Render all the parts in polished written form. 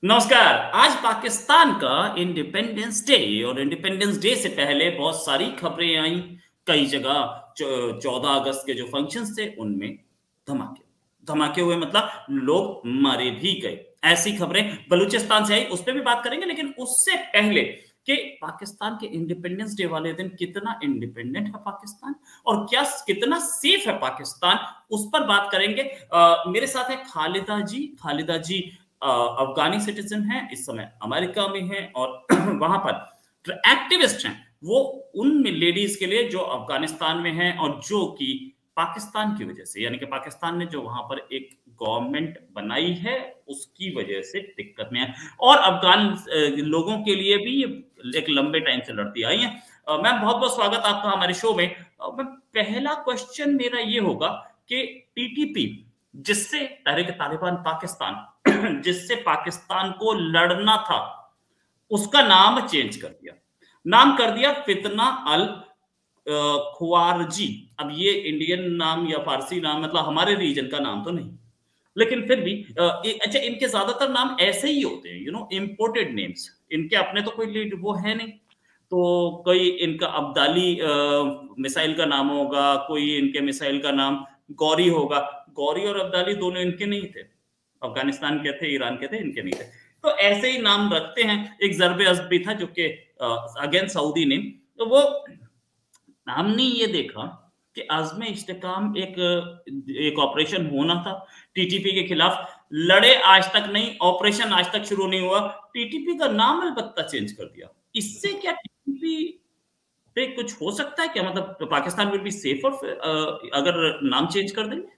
नमस्कार। आज पाकिस्तान का इंडिपेंडेंस डे और इंडिपेंडेंस डे से पहले बहुत सारी खबरें आई। कई जगह 14 अगस्त के जो फंक्शंस थे उनमें धमाके धमाके हुए, मतलब लोग मारे भी गए। ऐसी खबरें बलूचिस्तान से आई, उस पर भी बात करेंगे। लेकिन उससे पहले कि पाकिस्तान के इंडिपेंडेंस डे वाले दिन कितना इंडिपेंडेंट है पाकिस्तान और क्या कितना सेफ है पाकिस्तान, उस पर बात करेंगे। मेरे साथ है खालिदा जी अफगानी सिटीजन हैं, इस समय अमेरिका में हैं और वहां पर एक्टिविस्ट हैं। वो उन लेडीज के लिए जो अफगानिस्तान में हैं और जो कि पाकिस्तान की वजह से, यानी कि पाकिस्तान ने जो वहां पर एक गवर्नमेंट बनाई है उसकी वजह से दिक्कत में है, और अफगान लोगों के लिए भी ये एक लंबे टाइम से लड़ती आई है। मैम, बहुत बहुत स्वागत आपका हमारे शो में। पहला क्वेश्चन मेरा ये होगा कि टीटीपी, जिससे तहरीक तालिबान पाकिस्तान जिससे पाकिस्तान को लड़ना था, उसका नाम चेंज कर दिया, नाम कर दिया फितना अल ख्वारजी। अब ये इंडियन नाम या फारसी नाम, मतलब हमारे रीजन का नाम तो नहीं, लेकिन फिर भी अच्छा, इनके ज्यादातर नाम ऐसे ही होते हैं, इंपोर्टेड नेम्स। इनके अपने तो कोई वो है नहीं, तो कोई इनका अब्दाली मिसाइल का नाम होगा, कोई इनके मिसाइल का नाम गौरी होगा। गौरी और अब्दाली दोनों इनके नहीं थे, अफगानिस्तान के थे, ईरान के थे, इनके नहीं थे। तो ऐसे ही नाम रखते हैं। एक ज़र्ब अज़्ब भी था जो कि अगेन सऊदी नेम, तो वो हमने ये देखा कि आज़म इस्तेकाम एक ऑपरेशन होना था टीटीपी के खिलाफ। लड़े आज तक नहीं, ऑपरेशन आज तक शुरू नहीं हुआ, टीटीपी का नाम अलबत्ता चेंज कर दिया। इससे क्या टीटीपी पे कुछ हो सकता है क्या? मतलब पाकिस्तान विल बी सेफर अगर नाम चेंज कर देंगे?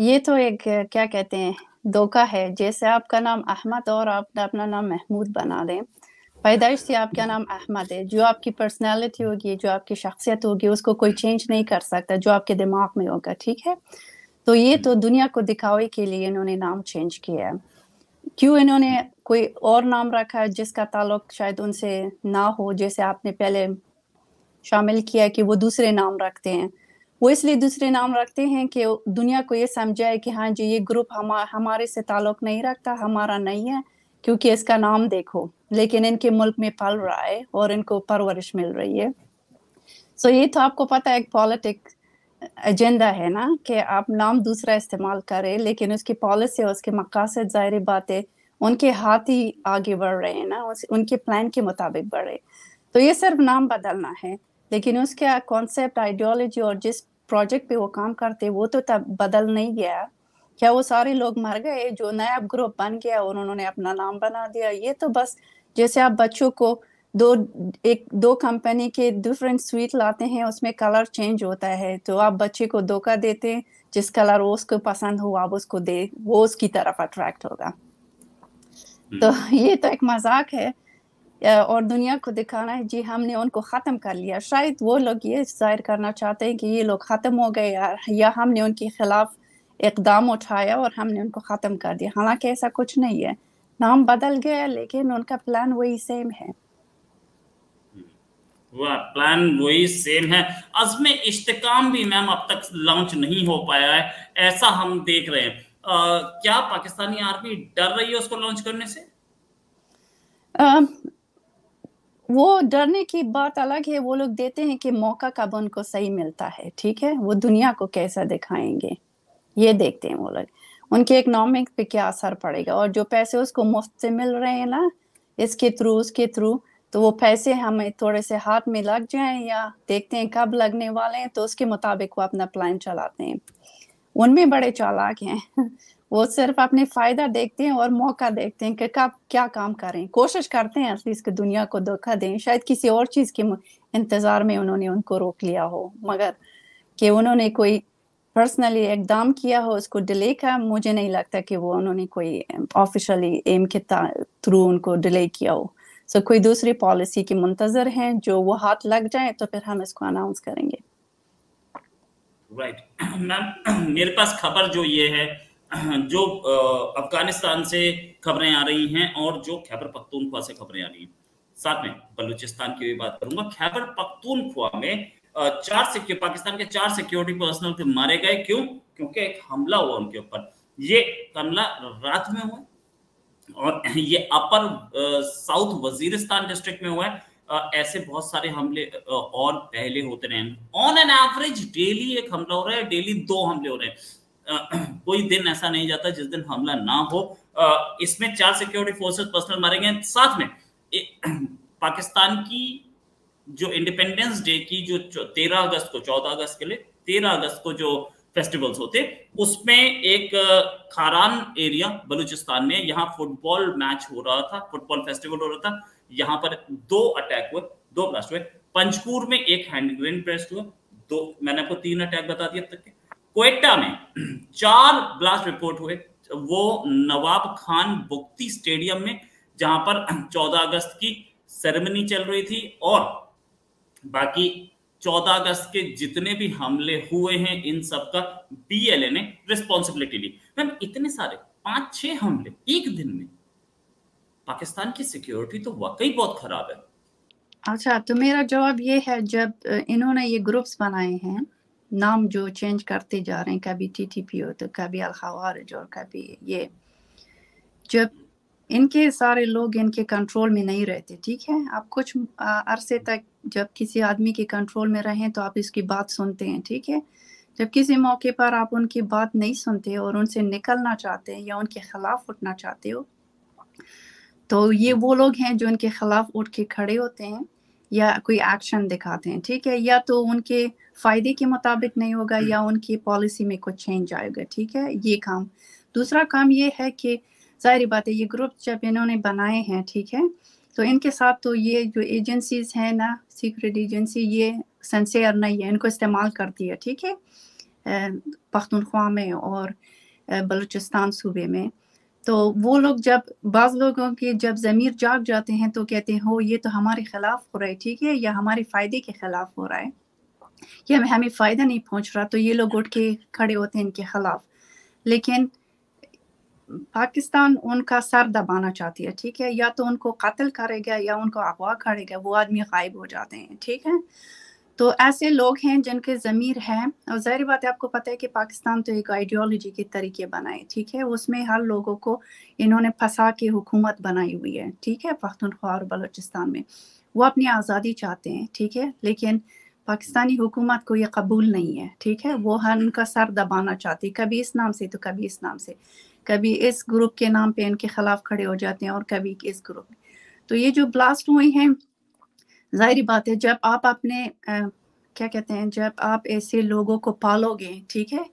ये तो एक क्या कहते हैं, धोखा है। जैसे आपका नाम अहमद और आपने अपना नाम महमूद बना दें, पैदाइश से आपका नाम अहमद है। जो आपकी पर्सनालिटी होगी, जो आपकी शख्सियत होगी, उसको कोई चेंज नहीं कर सकता, जो आपके दिमाग में होगा, ठीक है। तो ये तो दुनिया को दिखावे के लिए इन्होंने नाम चेंज किया है। क्यों इन्होंने कोई और नाम रखा है जिसका ताल्लुक शायद उनसे ना हो, जैसे आपने पहले शामिल किया कि वो दूसरे नाम रखते हैं। वो इसलिए दूसरे नाम रखते हैं कि दुनिया को ये समझाए कि हाँ जी, ये ग्रुप हमारे से ताल्लुक नहीं रखता, हमारा नहीं है, क्योंकि इसका नाम देखो, लेकिन इनके मुल्क में पल रहा है और इनको परवरिश मिल रही है। सो ये तो आपको पता है, एक पॉलिटिक एजेंडा है ना, कि आप नाम दूसरा इस्तेमाल करें, लेकिन उसकी पॉलिसी और उसके मकासद, ज़ाहिर बात है, उनके हाथ ही आगे बढ़ रहे हैं ना, उनके प्लान के मुताबिक बढ़ रहे। तो ये सिर्फ नाम बदलना है, लेकिन उसका कॉन्सेप्ट, आइडियोलॉजी और जिस प्रोजेक्ट पे वो काम करते वो तो तब बदल नहीं गया। क्या वो सारे लोग मर गए जो नया ग्रुप बन गया और उन्होंने अपना नाम बना दिया? ये तो बस जैसे आप बच्चों को दो कंपनी के डिफरेंट स्वीट लाते हैं, उसमें कलर चेंज होता है, तो आप बच्चे को धोखा देते हैं, जिस कलर वो उसको पसंद हो आप उसको दे, वो उसकी तरफ अट्रैक्ट होगा। तो ये तो एक मजाक है और दुनिया को दिखाना है जी हमने उनको खत्म कर लिया। शायद वो लोग ये जाहिर करना चाहते हैं कि ये लोग खत्म हो गए, या हमने उनके खिलाफ इकदाम उठाया और हमने उनको खत्म कर दिया। हालांकि ऐसा कुछ नहीं है, नाम बदल गया लेकिन उनका प्लान वही सेम है। वह प्लान वही सेम है। अज़्म इस्तेकाम भी मैम अब तक लॉन्च नहीं हो पाया है, ऐसा हम देख रहे हैं। क्या पाकिस्तानी आर्मी डर रही है उसको लॉन्च करने से? वो डरने की बात अलग है। वो लोग देते हैं कि मौका कब उनको सही मिलता है, ठीक है। वो दुनिया को कैसा दिखाएंगे ये देखते हैं वो लोग, उनके इकोनॉमिक पे क्या असर पड़ेगा, और जो पैसे उसको मुफ्त से मिल रहे हैं ना, इसके थ्रू उसके थ्रू, तो वो पैसे हमें थोड़े से हाथ में लग जाएं या देखते हैं कब लगने वाले हैं, तो उसके मुताबिक वो अपना प्लान चलाते हैं। उनमें बड़े चालाक हैं वो सिर्फ अपने फायदा देखते हैं और मौका देखते हैं कि कब क्या काम करें, कोशिश करते हैं एटलीस्ट कि दुनिया को धोखा दें। शायद किसी और चीज के इंतजार में उन्होंने उनको रोक लिया हो, मगर कि उन्होंने कोई पर्सनली इकदाम किया हो उसको डिले का, मुझे नहीं लगता कि वो उन्होंने कोई ऑफिशियली एम के थ्रू उनको डिले किया हो। सो कोई दूसरी पॉलिसी के मुंतजर हैं, जो वो हाथ लग जाए तो फिर हम इसको अनाउंस करेंगे। राइट मैम, मेरे पास खबर जो ये है, जो अफगानिस्तान से खबरें आ रही हैं और जो खैबर पख्तूनख्वा से खबरें आ रही हैं, साथ में बलूचिस्तान की भी बात करूंगा। खैबर पख्तूनख्वा में पाकिस्तान के 4 सिक्योरिटी पर्सनल के मारे गए। क्यों? क्योंकि एक हमला हुआ उनके ऊपर। ये हमला रात में हुआ, और ये अपर साउथ वजीरिस्तान डिस्ट्रिक्ट में हुआ है। ऐसे बहुत सारे हमले और पहले होते रहे। ऑन एन एवरेज डेली एक हमला हो रहा है, डेली 2 हमले हो रहे हैं। कोई दिन ऐसा नहीं जाता जिस दिन हमला ना हो। इसमें 4 सिक्योरिटी फोर्सेस पर्सनल मारे गए। साथ में पाकिस्तान की जो इंडिपेंडेंस डे की जो 13 अगस्त को 14 अगस्त के लिए 13 अगस्त को जो फेस्टिवल्स होते, उसमें एक खारान एरिया बलूचिस्तान में, यहाँ फुटबॉल मैच हो रहा था, फुटबॉल फेस्टिवल हो रहा था। यहाँ पर 2 अटैक हुए, 2 ब्लास्ट हुए। पंजकुर में एक हैंड ग्रेनेड ब्लास्ट हुआ, 2, मैंने आपको 3 अटैक बता दिए अब तक के। क्वेटा में 4 ब्लास्ट रिपोर्ट हुए, वो नवाब खान बुख्ती स्टेडियम में, जहां पर 14 अगस्त की सेरेमनी चल रही थी। और बाकी 14 अगस्त के जितने भी हमले हुए हैं, इन सब का बीएलए ने रिस्पॉन्सिबिलिटी ली। मैम इतने सारे 5-6 हमले एक दिन में, पाकिस्तान की सिक्योरिटी तो वाकई बहुत खराब है। अच्छा, तो मेरा जवाब ये है, जब इन्होंने ये ग्रुप्स बनाए हैं, नाम जो चेंज करते जा रहे हैं, कभी टीटीपी हो तो कभी अल खवारिज और कभी ये, जब इनके सारे लोग इनके कंट्रोल में नहीं रहते, ठीक है, आप कुछ अरसे तक जब किसी आदमी के कंट्रोल में रहें तो आप इसकी बात सुनते हैं, ठीक है। जब किसी मौके पर आप उनकी बात नहीं सुनते और उनसे निकलना चाहते हैं या उनके खिलाफ उठना चाहते हो, तो ये वो लोग हैं जो उनके खिलाफ उठ के खड़े होते हैं या कोई एक्शन दिखाते हैं, ठीक है। या तो उनके फायदे के मुताबिक नहीं होगा या उनकी पॉलिसी में कुछ चेंज आएगा, ठीक है, ये काम। दूसरा काम ये है कि जाहिर बात है ये ग्रुप जब इन्होंने बनाए हैं, ठीक है, तो इनके साथ तो ये जो एजेंसीज हैं ना, सीक्रेट एजेंसी, ये सिंसियर नहीं है, इनको इस्तेमाल करती है, ठीक है, पख्तूनख्वा में और बलूचिस्तान सूबे में। तो वो लोग, जब बाज़ लोगों की जब ज़मीर जाग जाते हैं तो कहते हैं हो ये तो हमारे खिलाफ हो रहा है, ठीक है, या हमारे फ़ायदे के खिलाफ हो रहा है, या हमें फ़ायदा नहीं पहुंच रहा, तो ये लोग उठ के खड़े होते हैं इनके खिलाफ। लेकिन पाकिस्तान उनका सर दबाना चाहती है, ठीक है, या तो उनको कत्ल करेगा या उनको अगवा करेगा, वो आदमी गायब हो जाते हैं, ठीक है। तो ऐसे लोग हैं जिनके ज़मीर है, और ज़ाहिर बात है आपको पता है कि पाकिस्तान तो एक आइडियोलॉजी के तरीके बनाए, ठीक है, उसमें हर लोगों को इन्होंने फंसा के हुकूमत बनाई हुई है, ठीक है, पख्तूनख्वा और बलूचिस्तान में। वो अपनी आज़ादी चाहते हैं, ठीक है, लेकिन पाकिस्तानी हुकूमत को ये कबूल नहीं है, ठीक है, वो हर उनका सर दबाना चाहती है, कभी इस नाम से तो कभी इस नाम से, कभी इस ग्रुप के नाम पे इनके खिलाफ खड़े हो जाते हैं और कभी इस ग्रुप में। तो ये जो ब्लास्ट हुए हैं, जाहिर बात है जब आप अपने क्या कहते हैं, जब आप ऐसे लोगों को पालोगे, ठीक है,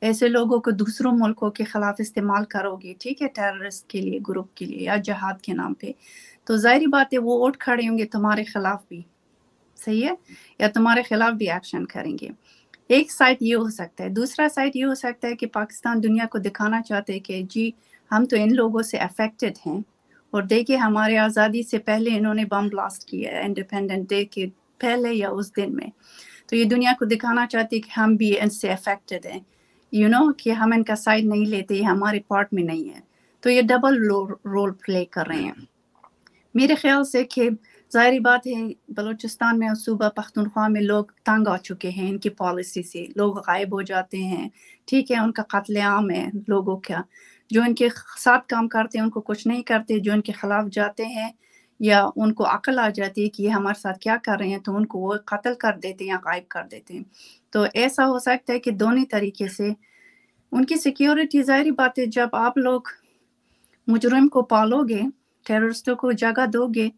ऐसे लोगों को दूसरों मुल्कों के खिलाफ इस्तेमाल करोगे, ठीक है, टेररिस्ट के लिए, ग्रुप के लिए या जहाद के नाम पे, तो जाहिर बात है वो उठ खड़े होंगे तुम्हारे खिलाफ भी, सही है, या तुम्हारे खिलाफ भी एक्शन करेंगे। एक साइड ये हो सकता है। दूसरा साइड ये हो सकता है कि पाकिस्तान दुनिया को दिखाना चाहते हैं कि जी हम तो इन लोगों से अफेक्टेड हैं, और देखिए हमारे आज़ादी से पहले इन्होंने बम ब्लास्ट किया है, इंडिपेंडेंट डे के पहले या उस दिन में, तो ये दुनिया को दिखाना चाहते हैं कि हम भी इनसे अफेक्टेड हैं, कि हम इनका साइड नहीं लेते, ये हमारे पार्ट में नहीं है। तो ये डबल रोल प्ले कर रहे हैं मेरे ख्याल से। कि ज़ाहिर बात है बलूचिस्तान में और सूबा पख्तूनख्वा में लोग तंग आ चुके हैं इनकी पॉलिसी से, लोग गायब हो जाते हैं, ठीक है, उनका कत्लेआम है लोगों का, जो इनके साथ काम करते हैं उनको कुछ नहीं करते, जो इनके खिलाफ जाते हैं या उनको अकल आ जाती है कि ये हमारे साथ क्या कर रहे हैं, तो उनको वो कत्ल कर देते हैं या गायब कर देते हैं। तो ऐसा हो सकता है कि दोनों तरीके से उनकी सिक्योरिटी, ज़ाहिर बात है जब आप लोग मुजरिम को पालोगे, टेररिस्टों को जगह दोगे,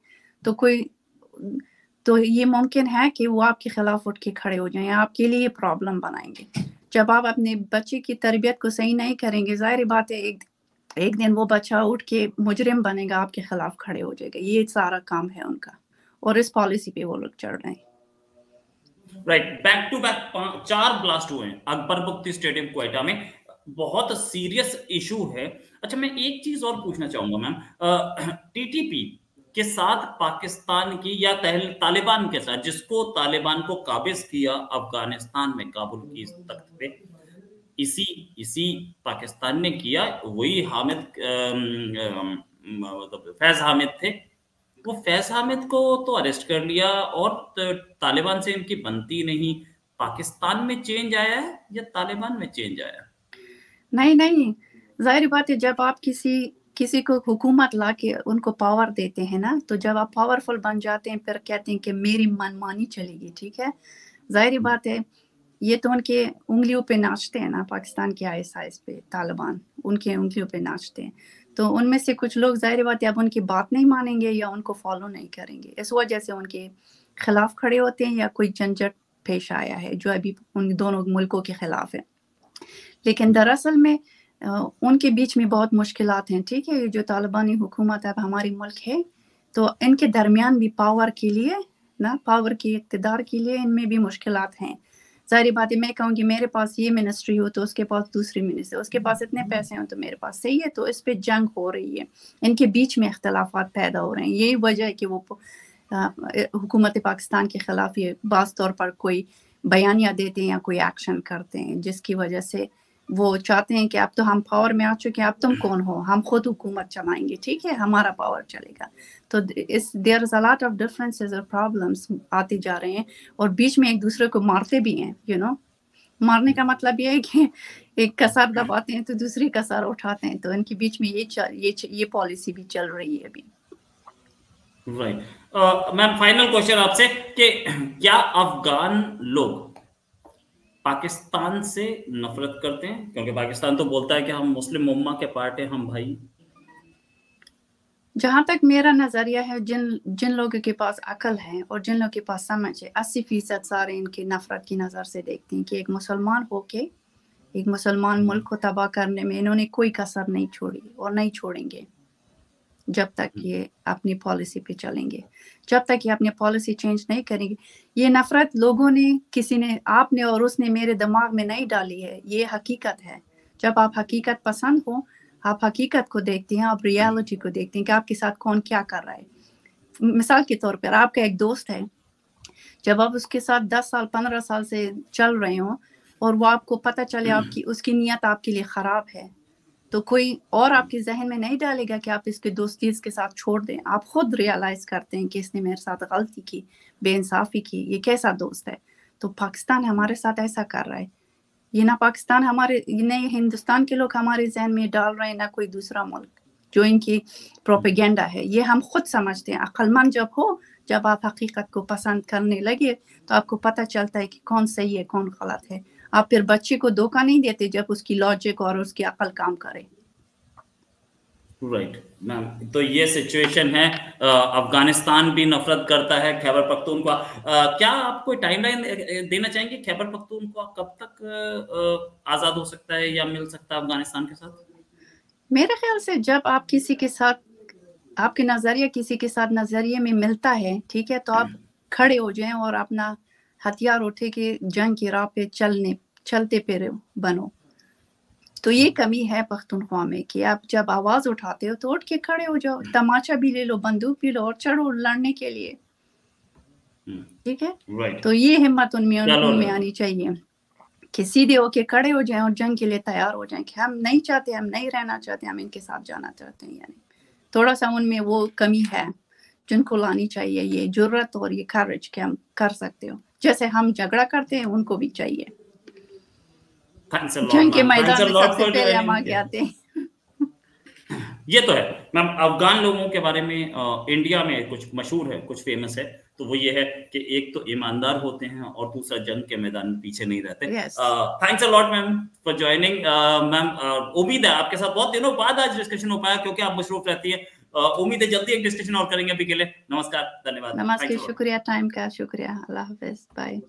तो ये मुमकिन है कि वो आपके खिलाफ उठ के खड़े हो जाएं, आपके लिए प्रॉब्लम बनाएंगे। जब आप अपने बच्चे की तरबियत को सही नहीं करेंगे, जाहिर बात है एक दिन वो बच्चा उठ के मुजरिम बनेगा, आपके खिलाफ खड़े हो जाएगा। ये सारा काम है उनका, और इस पॉलिसी पे वो लोग चढ़ रहे हैं। Right, back to back 4 blast हुए हैं अकबर बुख्ती स्टेडियम क्वेटा में, बहुत सीरियस इशू है। अच्छा, मैं एक चीज और पूछना चाहूंगा मैम, टीटीपी के साथ पाकिस्तान की या तालिबान के साथ, जिसको तालिबान को काबिज किया अफगानिस्तान में काबुल की तख्त पे, इसी पाकिस्तान ने किया, वही हामिद मतलब फैज हामिद थे, वो फैज हामिद को तो अरेस्ट कर लिया और तालिबान से इनकी बनती नहीं। पाकिस्तान में चेंज आया है या तालिबान में चेंज आया? नहीं, जाहिर बात है जब आप किसी किसी को हुकूमत ला के उनको पावर देते हैं ना, तो जब आप पावरफुल बन जाते हैं फिर कहते हैं कि मेरी मनमानी चलेगी, ठीक है। जाहिर बात है ये तो उनके उंगलियों पे नाचते हैं ना, पाकिस्तान के ISIS पे तालिबान उनके उंगलियों पे नाचते हैं, तो उनमें से कुछ लोग जाहिर बात है अब उनकी बात नहीं मानेंगे या उनको फॉलो नहीं करेंगे, इस वजह से उनके खिलाफ खड़े होते हैं या कोई झंझट पेश आया है जो अभी उन दोनों मुल्कों के खिलाफ है। लेकिन दरअसल में उनके बीच में बहुत मुश्किलात हैं, ठीक है। ये जो तालिबानी हुकूमत अब हमारी मुल्क है, तो इनके दरमियान भी पावर के लिए ना, पावर की इक़्तिदार के लिए इनमें भी मुश्किलात हैं। ज़ाहिर बात है मैं कहूँगी मेरे पास ये मिनिस्ट्री हो तो उसके पास दूसरी मिनिस्ट्री, उसके पास इतने पैसे हो तो मेरे पास, सही है। तो इस पे जंग हो रही है, इनके बीच में इख्तलाफात पैदा हो रहे हैं। यही वजह है कि वो हुकूमत पाकिस्तान के ख़िलाफ़ ये बाज़ तौर पर कोई बयानियाँ देते हैं या कोई एक्शन करते हैं, जिसकी वजह से वो चाहते हैं कि अब तो हम पावर में आ चुके हैं, अब तुम कौन हो, हम खुद हुकूमत चलाएंगे, ठीक है, हमारा पावर चलेगा। तो इस there is a lot of differences और प्रॉब्लम्स आते जा रहे हैं और बीच में एक दूसरे को मारते भी हैं, यू नो। मारने का मतलब ये है कि एक कसार दबाते हैं तो दूसरी कसार उठाते हैं, तो इनके बीच में ये पॉलिसी भी चल रही है अभी। राइट। मैम फाइनल क्वेश्चन आपसे कि क्या अफगान लोग पाकिस्तान से नफरत करते हैं? क्योंकि पाकिस्तान तो बोलता है कि हम मुस्लिम उम्मा के पार्ट हैं, हम भाई। जहाँ तक मेरा नज़रिया है, जिन लोगों के पास अकल है और जिन लोगों के पास समझ है, 80% सारे इनकी नफरत की नज़र से देखते हैं कि एक मुसलमान होके एक मुसलमान मुल्क को तबाह करने में इन्होंने कोई कसर नहीं छोड़ी और नहीं छोड़ेंगे जब तक ये अपनी पॉलिसी पे चलेंगे, जब तक ये अपनी पॉलिसी चेंज नहीं करेंगे। ये नफरत लोगों ने, किसी ने, आपने और उसने मेरे दिमाग में नहीं डाली है, ये हकीकत है। जब आप हकीकत पसंद हो, आप हकीकत को देखते हैं, आप रियलिटी को देखते हैं कि आपके साथ कौन क्या कर रहा है। मिसाल के तौर पर आपका एक दोस्त है, जब आप उसके साथ 10 साल 15 साल से चल रहे हो और वो आपको पता चले आपकी उसकी नीयत आपके लिए ख़राब है, तो कोई और आपके जहन में नहीं डालेगा कि आप इसके दोस्ती इसके साथ छोड़ दें। आप खुद रियलाइज़ करते हैं कि इसने मेरे साथ गलती की, बेइंसाफ़ी की, ये कैसा दोस्त है। तो पाकिस्तान हमारे साथ ऐसा कर रहा है, ये ना पाकिस्तान हमारे, न हिंदुस्तान के लोग हमारे जहन में डाल रहे हैं, ना कोई दूसरा मुल्क, जो इनकी प्रोपेगेंडा है। ये हम खुद समझते हैं। अक्लमंद जब हो, जब आप हकीकत को पसंद करने लगे तो आपको पता चलता है कि कौन सही है कौन गलत है। आप फिर बच्चे को धोखा नहीं देते जब उसकी लॉजिक और उसकी अकल काम करे। राइट मैम, तो ये सिचुएशन है। अफगानिस्तान भी नफरत करता है खैबर पख्तूनख्वा। क्या आप कोई टाइमलाइन देना चाहेंगे? खैबर पख्तूनख्वा कब तक आजाद हो सकता है या मिल सकता है अफगानिस्तान के साथ? मेरे ख्याल से जब आप किसी के साथ, आपके नजरिया किसी के साथ नजरिए में मिलता है, ठीक है, तो आप खड़े हो जाएं और अपना हथियार उठे के जंग की राह पे चलते फिर बनो। तो ये कमी है पख्तूनख्वा में कि आप जब आवाज उठाते हो तो उठ के खड़े हो जाओ, तमाचा भी ले लो, बंदूक भी लो और चढ़ो लड़ने के लिए, ठीक है। तो ये हिम्मत उनमें आनी चाहिए कि सीधे होके खड़े हो जाएं और जंग के लिए तैयार हो जाएं कि हम नहीं चाहते, हम नहीं रहना चाहते, हम इनके साथ जाना चाहते हैं। यानी थोड़ा सा उनमें वो कमी है जिनको लानी चाहिए, ये जुर्रत और ये करेज कि हम कर सकते हो। जैसे हम झगड़ा करते हैं, उनको भी चाहिए। जंग के मैदान में सबसे पहले हम आगे आते हैं। ये तो है मैम। अफगान लोगों के बारे में इंडिया में कुछ मशहूर है, कुछ फेमस है, तो वो ये है कि एक तो ईमानदार होते हैं और दूसरा जंग के मैदान में पीछे नहीं रहते। Thanks a lot ma'am for joining. Ma'am उम्मीद है आपके साथ बहुत दिनों बाद आज डिस्कशन हो पाया, क्योंकि आप मसरूफ रहती है। उम्मीद है जल्दी एक डिस्कशन और करेंगे। अभी के लिए नमस्कार, धन्यवाद। नमस्ते, शुक्रिया टाइम का, शुक्रिया। अल्लाह हाफिज, बाय।